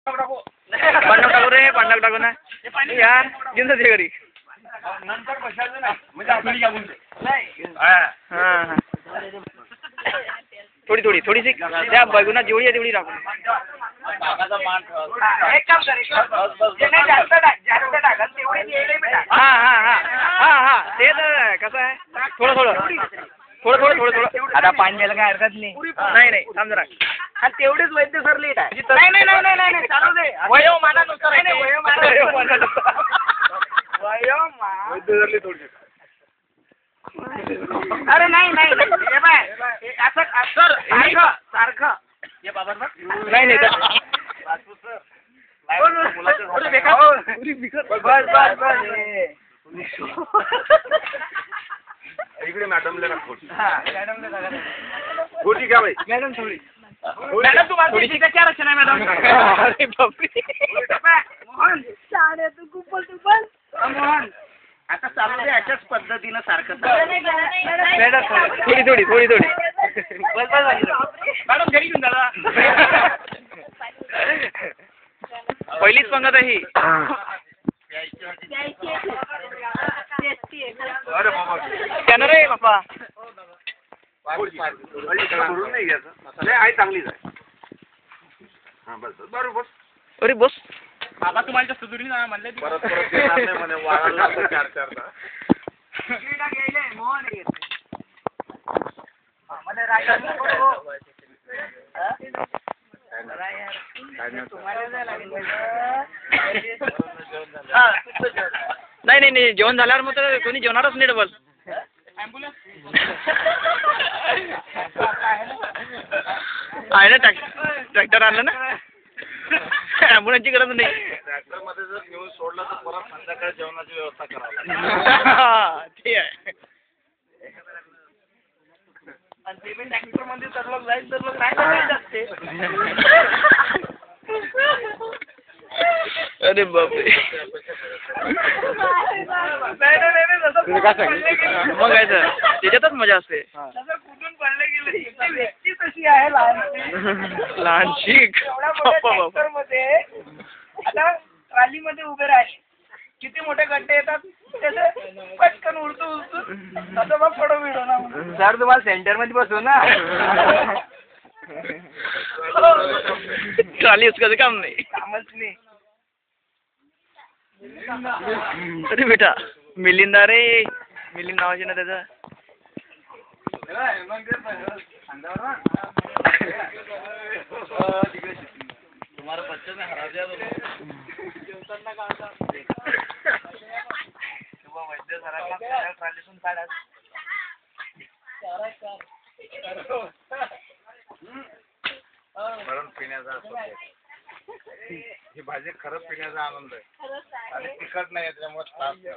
पांडव टाकू रे, पांडव टाकू ना यार, घेऊन जाते घरी. नंतर बसायचं ना म्हणजे आपण घेऊन थोडी थोडी थोडीशी त्या बघून जेवढी आहे तेवढी टाकू. एक काम कर जास्त टाका हा हा हा हा हा ते तर कसं आहे थोडं थोडं थोडं थोडं थोडं थोडं आता पाणी द्यायला काय हरकत नाही. नाही नाही थांब जरा. आणि तेवढेच वैद्य सर लेट आहे. नाही नाही नाही नाही नाही चालू दे. वयोमानानुसार अरे नाही नाही हे बाय असं सारखं सारखं हे बाबा नाही नाही इकडे मॅडमला गोटी घ्या बाई. मॅडम थोडी मॅडम तुम्हाला काय रचना आहे मॅडम. अरे बापरे मोहन साडे तू खूप बोल मोहन आता चालू दे अशाच पद्धतीनं सारखं मॅडम थोडी थोडी थोडी थोडी बस बस मॅडम घरी घेऊन जा. पहिलीच पंगत आहे ही. अरे बाबा स्कॅनर आहे बापा. भरून नाही घ्यायचं नाही आहे चांगलीच आहे. हा बस बरोबर. अरे बस बाबा तुम्हाला जास्त दुरी ना म्हणले परत परत देणार नाही म्हणे वाढायला चार चारदा नाही नाही नाही जेवण झाल्यावर मग तर कोणी जेवणारच नाही डबल. आहे ना ट्रॅक्टर आणलं ना. ॲम्ब्युलन्सची गरज नाही. ट्रॅक्टर मध्ये जर घेऊन सोडलं तर परत संध्याकाळी जेवणाची व्यवस्था करावी. ते आहे. आणि ते पण ट्रॅक्टर मध्ये तर लोक जाईल तर लोक राहायला असते. अरे बापरे मग काय तर त्याच्यातच मजा असते. कुठून पडले गेले व्यक्ती तशी आहे लहानशी मध्ये आता ट्रॉलीमध्ये उभे राहिले किती मोठे गड्डे येतात त्याचे पटकन उडतो असं मग फोटो व्हिडिओ ना सर तुम्हाला सेंटर मध्ये बसू ना. ट्रॉली उसका काम नाही. कामच नाही. अरे बेटा मिलिंदा रे मिलिंद नावाची ना त्याचा. तुम्हारा बच्चा ने हरा दिया जेवताना का वैद्य सरांना ट्रॉलीतून काढा. मॅडम पिण्याचा ही भाजी खरंच पिण्याचा आनंद आहे आणि तिखट नाही त्याच्यामुळे त्रास नाही.